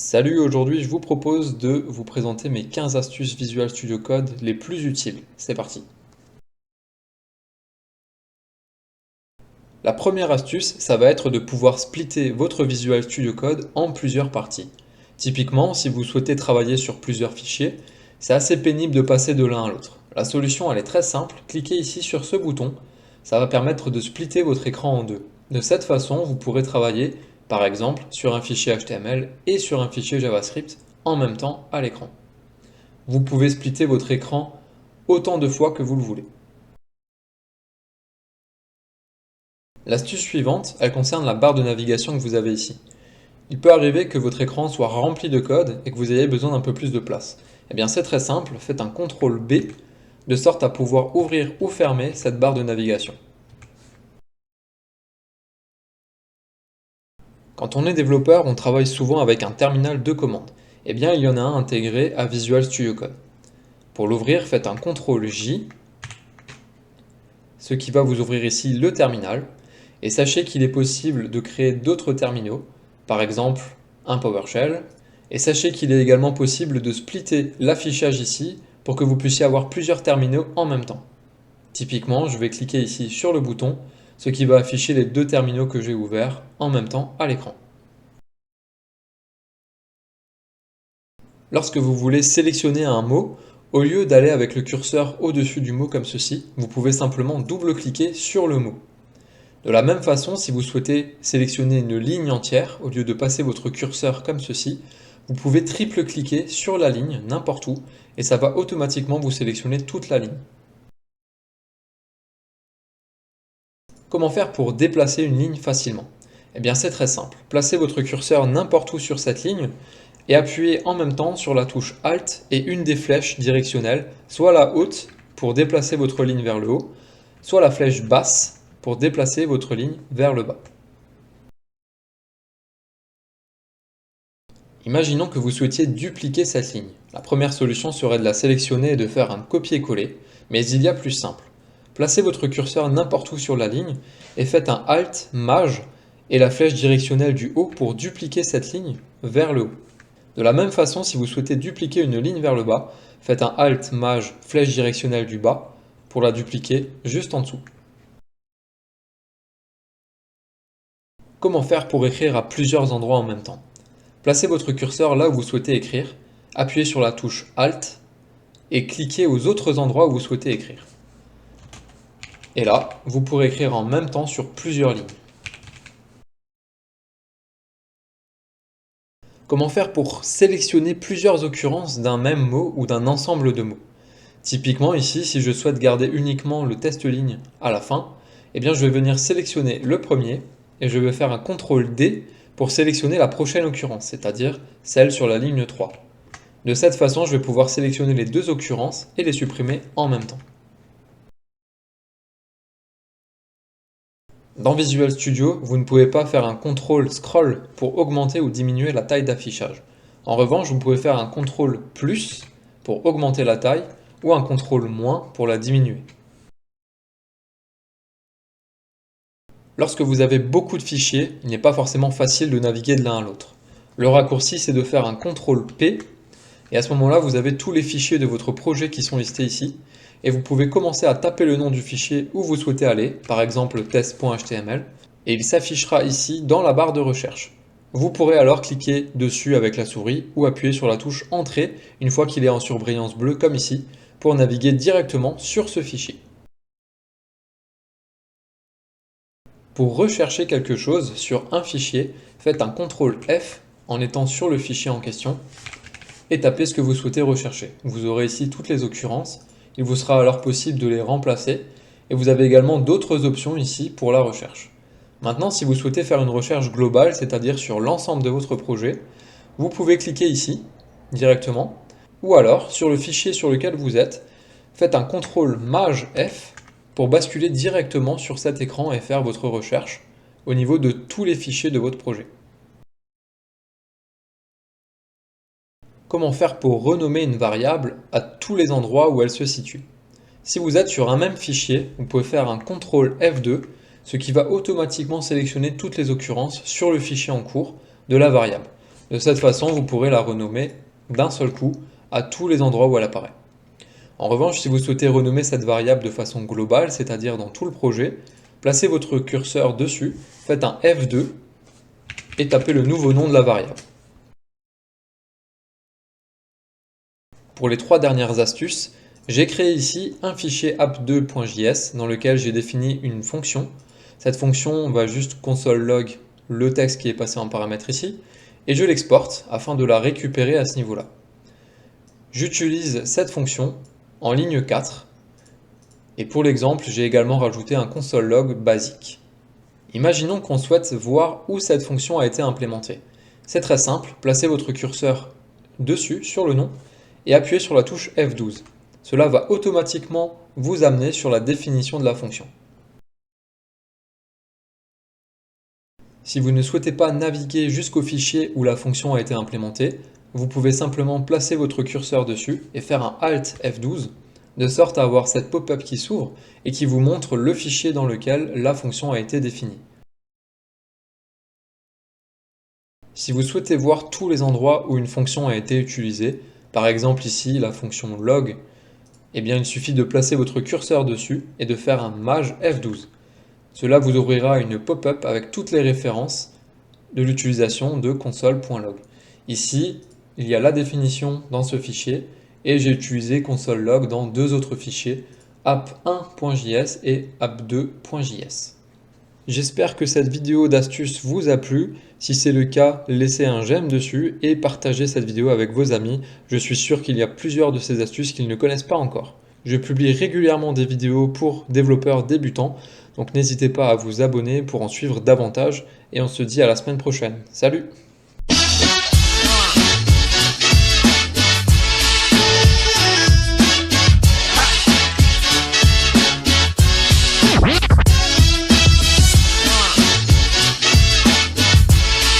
Salut, aujourd'hui je vous propose de vous présenter mes 15 astuces Visual Studio Code les plus utiles. C'est parti. La première astuce, ça va être de pouvoir splitter votre Visual Studio Code en plusieurs parties. Typiquement, si vous souhaitez travailler sur plusieurs fichiers, c'est assez pénible de passer de l'un à l'autre. La solution, elle est très simple, cliquez ici sur ce bouton, ça va permettre de splitter votre écran en deux. De cette façon, vous pourrez travailler, par exemple, sur un fichier HTML et sur un fichier JavaScript en même temps à l'écran. Vous pouvez splitter votre écran autant de fois que vous le voulez. L'astuce suivante, elle concerne la barre de navigation que vous avez ici. Il peut arriver que votre écran soit rempli de code et que vous ayez besoin d'un peu plus de place. Eh bien c'est très simple, faites un CTRL B de sorte à pouvoir ouvrir ou fermer cette barre de navigation. Quand on est développeur, on travaille souvent avec un terminal de commande. Eh bien il y en a un intégré à Visual Studio Code. Pour l'ouvrir, faites un CTRL J, ce qui va vous ouvrir ici le terminal. Et sachez qu'il est possible de créer d'autres terminaux, par exemple un PowerShell. Et sachez qu'il est également possible de splitter l'affichage ici pour que vous puissiez avoir plusieurs terminaux en même temps. Typiquement, je vais cliquer ici sur le bouton, ce qui va afficher les deux terminaux que j'ai ouverts en même temps à l'écran. Lorsque vous voulez sélectionner un mot, au lieu d'aller avec le curseur au-dessus du mot comme ceci, vous pouvez simplement double-cliquer sur le mot. De la même façon, si vous souhaitez sélectionner une ligne entière, au lieu de passer votre curseur comme ceci, vous pouvez triple-cliquer sur la ligne, n'importe où, et ça va automatiquement vous sélectionner toute la ligne. Comment faire pour déplacer une ligne facilement? Eh bien c'est très simple. Placez votre curseur n'importe où sur cette ligne et appuyez en même temps sur la touche Alt et une des flèches directionnelles, soit la haute pour déplacer votre ligne vers le haut, soit la flèche basse pour déplacer votre ligne vers le bas. Imaginons que vous souhaitiez dupliquer cette ligne. La première solution serait de la sélectionner et de faire un copier-coller, mais il y a plus simple. Placez votre curseur n'importe où sur la ligne et faites un Alt, Maj et la flèche directionnelle du haut pour dupliquer cette ligne vers le haut. De la même façon, si vous souhaitez dupliquer une ligne vers le bas, faites un Alt, Maj, flèche directionnelle du bas pour la dupliquer juste en dessous. Comment faire pour écrire à plusieurs endroits en même temps? Placez votre curseur là où vous souhaitez écrire, appuyez sur la touche Alt et cliquez aux autres endroits où vous souhaitez écrire. Et là, vous pourrez écrire en même temps sur plusieurs lignes. Comment faire pour sélectionner plusieurs occurrences d'un même mot ou d'un ensemble de mots? Typiquement ici, si je souhaite garder uniquement le test ligne à la fin, eh bien je vais venir sélectionner le premier et je vais faire un CTRL D pour sélectionner la prochaine occurrence, c'est-à-dire celle sur la ligne 3. De cette façon, je vais pouvoir sélectionner les deux occurrences et les supprimer en même temps. Dans Visual Studio, vous ne pouvez pas faire un CTRL scroll pour augmenter ou diminuer la taille d'affichage. En revanche, vous pouvez faire un CTRL plus pour augmenter la taille ou un CTRL moins pour la diminuer. Lorsque vous avez beaucoup de fichiers, il n'est pas forcément facile de naviguer de l'un à l'autre. Le raccourci, c'est de faire un CTRL P, et à ce moment-là, vous avez tous les fichiers de votre projet qui sont listés ici, et vous pouvez commencer à taper le nom du fichier où vous souhaitez aller, par exemple test.html, et il s'affichera ici dans la barre de recherche. Vous pourrez alors cliquer dessus avec la souris ou appuyer sur la touche Entrée une fois qu'il est en surbrillance bleue comme ici, pour naviguer directement sur ce fichier. Pour rechercher quelque chose sur un fichier, faites un CTRL F en étant sur le fichier en question et tapez ce que vous souhaitez rechercher. Vous aurez ici toutes les occurrences, il vous sera alors possible de les remplacer et vous avez également d'autres options ici pour la recherche. Maintenant, si vous souhaitez faire une recherche globale, c'est-à-dire sur l'ensemble de votre projet, vous pouvez cliquer ici directement ou alors sur le fichier sur lequel vous êtes, faites un CTRL Maj F pour basculer directement sur cet écran et faire votre recherche au niveau de tous les fichiers de votre projet. Comment faire pour renommer une variable à tous les endroits où elle se situe? Si vous êtes sur un même fichier, vous pouvez faire un CTRL F2, ce qui va automatiquement sélectionner toutes les occurrences sur le fichier en cours de la variable. De cette façon, vous pourrez la renommer d'un seul coup à tous les endroits où elle apparaît. En revanche, si vous souhaitez renommer cette variable de façon globale, c'est-à-dire dans tout le projet, placez votre curseur dessus, faites un F2 et tapez le nouveau nom de la variable. Pour les 3 dernières astuces, j'ai créé ici un fichier app2.js dans lequel j'ai défini une fonction. Cette fonction va juste console log le texte qui est passé en paramètre ici, et je l'exporte afin de la récupérer à ce niveau-là. J'utilise cette fonction en ligne 4, et pour l'exemple, j'ai également rajouté un console log basique. Imaginons qu'on souhaite voir où cette fonction a été implémentée. C'est très simple, placez votre curseur dessus, sur le nom, et appuyez sur la touche F12. Cela va automatiquement vous amener sur la définition de la fonction. Si vous ne souhaitez pas naviguer jusqu'au fichier où la fonction a été implémentée, vous pouvez simplement placer votre curseur dessus et faire un Alt F12, de sorte à avoir cette pop-up qui s'ouvre et qui vous montre le fichier dans lequel la fonction a été définie. Si vous souhaitez voir tous les endroits où une fonction a été utilisée, par exemple ici la fonction log, eh bien il suffit de placer votre curseur dessus et de faire un Maj F12. Cela vous ouvrira une pop-up avec toutes les références de l'utilisation de console.log. Ici, il y a la définition dans ce fichier et j'ai utilisé console.log dans 2 autres fichiers, app1.js et app2.js. J'espère que cette vidéo d'astuce vous a plu. Si c'est le cas, laissez un j'aime dessus et partagez cette vidéo avec vos amis. Je suis sûr qu'il y a plusieurs de ces astuces qu'ils ne connaissent pas encore. Je publie régulièrement des vidéos pour développeurs débutants, donc n'hésitez pas à vous abonner pour en suivre davantage et on se dit à la semaine prochaine. Salut!